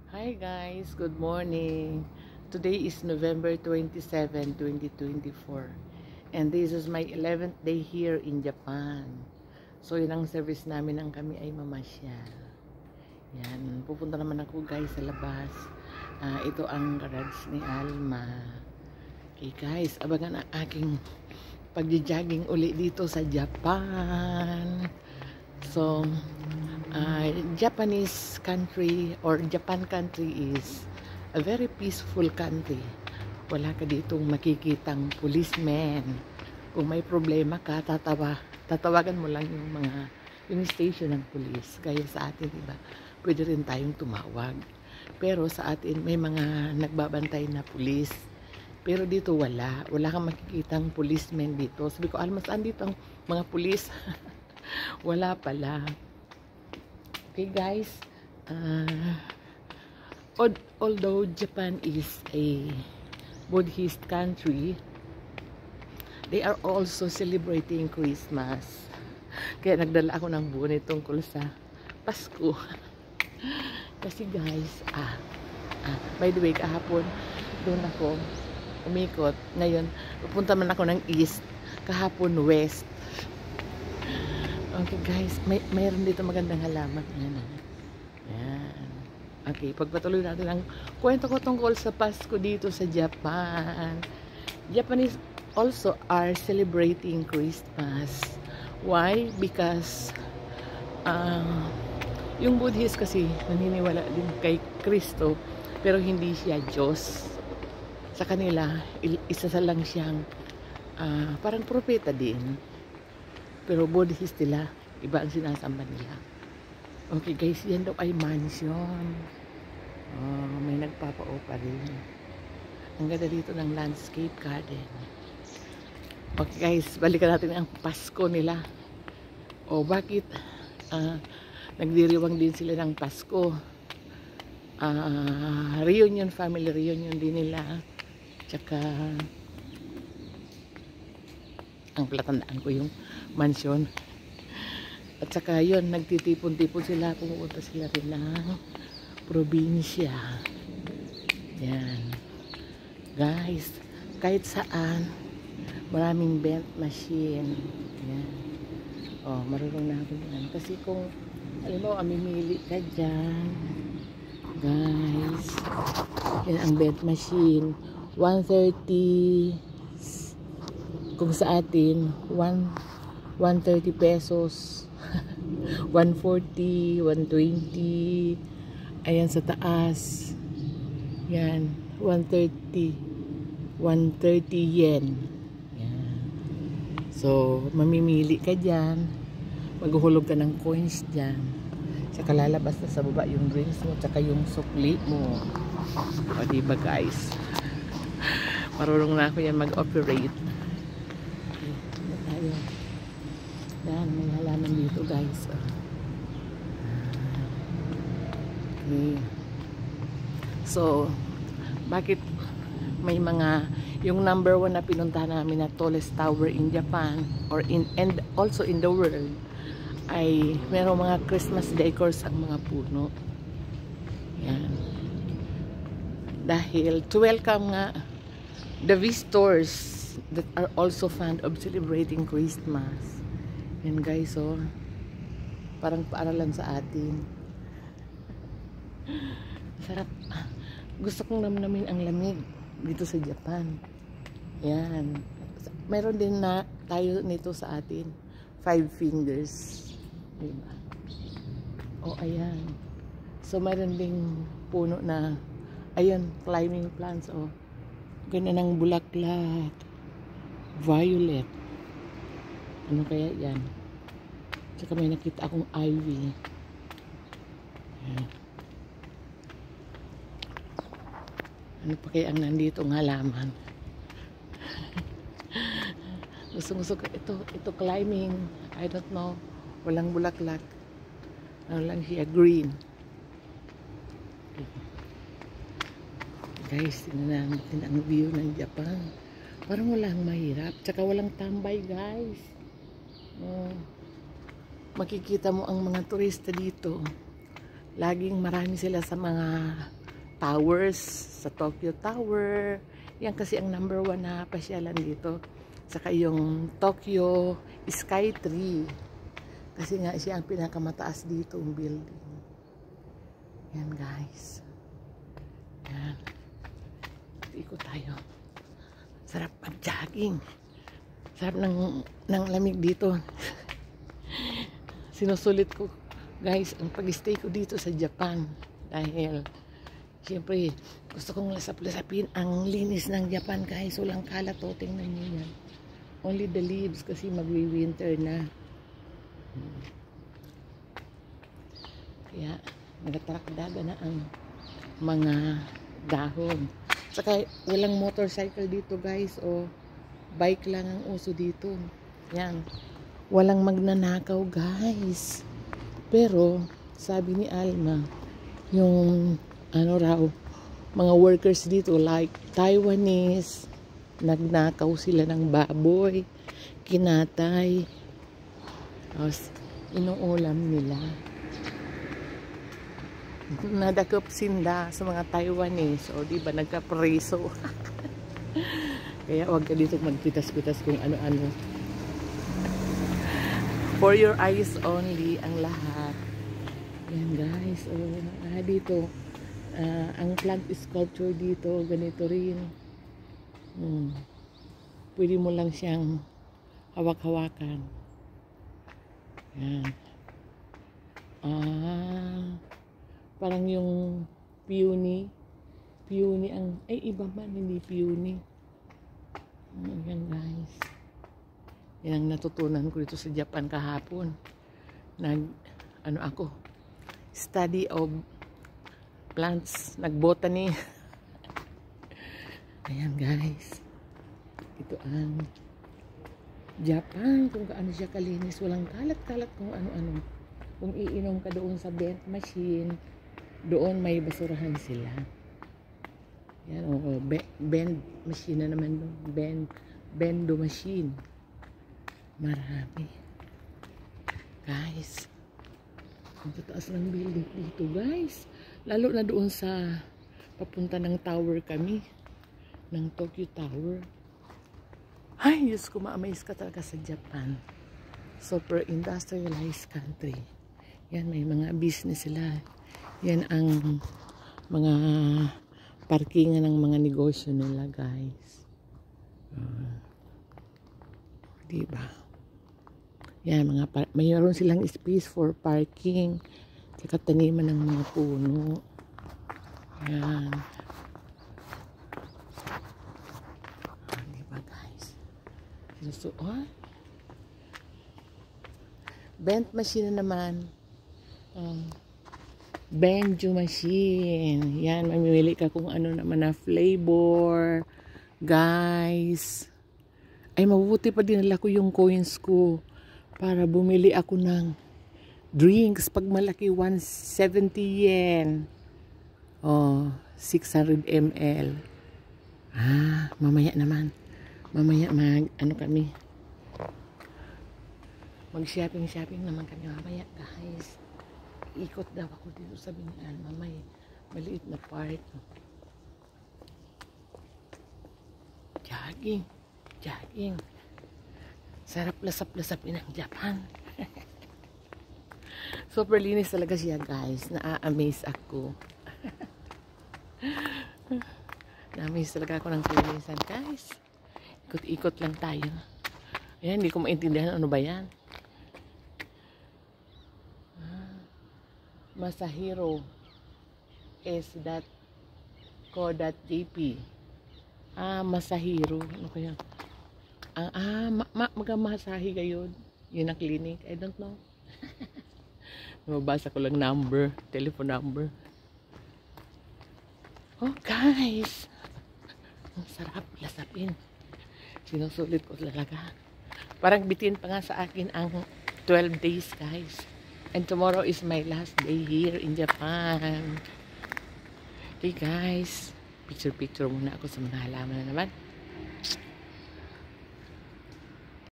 Hi guys, good morning. Today is November 27, 2024. And this is my 11th day here in Japan. So yun ang service namin nang kami ay mamasyal. Yan, pupunta naman ako guys sa labas. Ito ang garage ni Alma. Okay guys, abangan ang aking pagja-jogging uli dito sa Japan. So, Japanese country or Japan country is a very peaceful country. Wala ka ditong makikitang policeman. Kung may problema ka, tatawagan mo lang yung station ng police. Kaya sa atin, diba, pwede rin tayong tumawag. Pero sa atin, may mga nagbabantay na police. Pero dito wala kang makikitang policeman dito. Sabi ko, Alma, saan dito ang mga police? Wala pala. Okay guys, although Japan is a Buddhist country, they are also celebrating Christmas. Kaya nagdala ako ng bunit tungkol sa Pasko. Kasi guys, by the way, kahapon doon ako umikot. Ngayon, pupunta man ako ng east, kahapon west. Okay guys, mayroon dito magandang halaman. Yan. Okay, pagpatuloy natin ang kwento ko tungkol sa Pasko dito sa Japan. Japanese also are celebrating Christmas. Why? Because yung Buddhist kasi naniniwala din kay Kristo, pero hindi siya Diyos. Sa kanila, isa lang siyang parang propeta din. Pero Buddhist nila, iba ang sinasamba nila. Okay guys, yan daw ay mansion. May nagpapa-opa rin. Ang ganda dito ng landscape garden. Okay guys, balikan natin ang Pasko nila. Bakit? Nagdiriwang din sila ng Pasko. Reunion, family reunion din nila. Tsaka ang palatandaan ko yung mansion. At saka yun, nagtitipon-tipon sila, pumupunta sila rin ng probinsya. Yan. Guys, kahit saan, maraming bent machine. Yan. Marunong na ako yan. Kasi kung, alam mo, mamimili ka dyan. Guys, yan ang bent machine. 130 kung sa atin 130 pesos 140 120 ayan sa taas yan 130 yen yan. So mamimili ka dyan, maghuhulog ka ng coins dyan, tsaka lalabas na sa baba yung drinks mo tsaka yung sukli mo. O diba guys, marunong na ako yan mag-operate. Yan, may halaman dito guys. Okay. So, bakit may mga, yung number 1 na pinuntahan namin na tallest tower in Japan or and also in the world, ay merong mga Christmas decors ang mga puno. Yan. Dahil to welcome nga the visitors that are also fond of celebrating Christmas. Yan guys, parang paaralan sa atin. Sarap. Gusto kong namnamin ang lamig dito sa Japan. Yan. Meron din na tayo nito sa atin. 5 fingers. Diba? Ayan. So, meron ding puno na, ayan, climbing plants. Ganda ng bulaklak. Violet. Ano kaya yan? Tsaka may nakita akong ivy. Ayan. Ano pa kaya ang nandito ng halaman? Gusto ko ito climbing. I don't know. Walang bulaklak. Ano lang siya, green. Guys, tingnan natin ang view ng Japan. Parang walang mahirap. Tsaka walang tambay, guys. Makikita mo ang mga turista dito. Laging marami sila sa mga towers, sa Tokyo Tower. Yan kasi ang number 1 na pasyalan dito. Saka yung Tokyo Sky Tree. Kasi nga siya ang pinakamataas dito ang building. Yan guys. Yan. Ikot tayo. Sarap mag-jogging. Sarap ng lamig dito. Sinusulit ko guys ang pag-stay ko dito sa Japan. Dahil siyempre gusto kong lasap-lasapin ang linis ng Japan guys. Walang kalat o. Tingnan nyo yan. Only the leaves kasi magwi-winter na. Kaya nagatarakdaga na ang mga dahon. Saka walang motorcycle dito guys o bike lang ang uso dito. Yan. Walang magnanakaw guys. Pero sabi ni Alma, yung ano raw, mga workers dito like Taiwanese, nagnakaw sila ng baboy, kinatay, tapos inuulam nila. Nadakop sinda sa mga Taiwanese, o diba nagkapreso. Kaya huwag ka dito magpitas-pitas kung ano-ano. For your eyes only ang lahat. Yan guys, dito ang plant sculpture dito ganito rin. Pwede mo lang siyang hawak-hawakan. Yan. Parang yung peony ang iba man, hindi peony. Yan guys. Yan ang natutunan ko dito sa Japan kahapon. Ako, study of plants, nagbotany. Ayan guys. Ito ang Japan, kung gaano siya kalinis. Walang kalat-kalat kung ano-ano. Kung iinom ka doon sa bent machine, doon may basurahan sila. Yan, bend machine na naman doon. Bendo machine. Marami. Guys, ang tataas ng building dito guys. Lalo na doon sa papunta ng tower kami. Ng Tokyo Tower. Ay, Diyos ko, ma-amaze ka talaga sa Japan. Super industrialized country. Yan, may mga business sila. Yan ang mga parkingan ng mga negosyo nila guys. Diba? Yan, mayroon silang space for parking. Saka taniman ng mga puno. Yan. Diba guys? Bent machine na naman. Benjo machine. Yan, mamimili ka kung ano naman na flavor. Guys. Ay, mabuti pa dinala ko yung coins ko para bumili ako ng drinks. Pag malaki, 170 yen. 600 ml. Mamaya naman. Mamaya kami. Mag-shopping naman kami mamaya, guys. Ikot daw ako dito sa Binaan. Mamaya, maliit na park. Jogging. Sarap lasap-lasapin ang Japan. Super linis talaga siya guys. Na-amaze ako. Na-amaze talaga ako ng kalinisan guys. Ikot-ikot lang tayo. Ayan, hindi ko maintindihan ano ba yan. Masahiro is that ko.jp. Masahiro. Ano kaya? Magamasahi gayon. Yun ang clinic. I don't know. Mabasa ko lang number. Telephone number. Oh guys. Ang sarap lasapin. Sinusulit ko talaga. Parang bitin pa nga sa akin ang 12 days guys. And tomorrow is my last day here in Japan. Okay guys. Picture muna ako sa mga halaman na naman.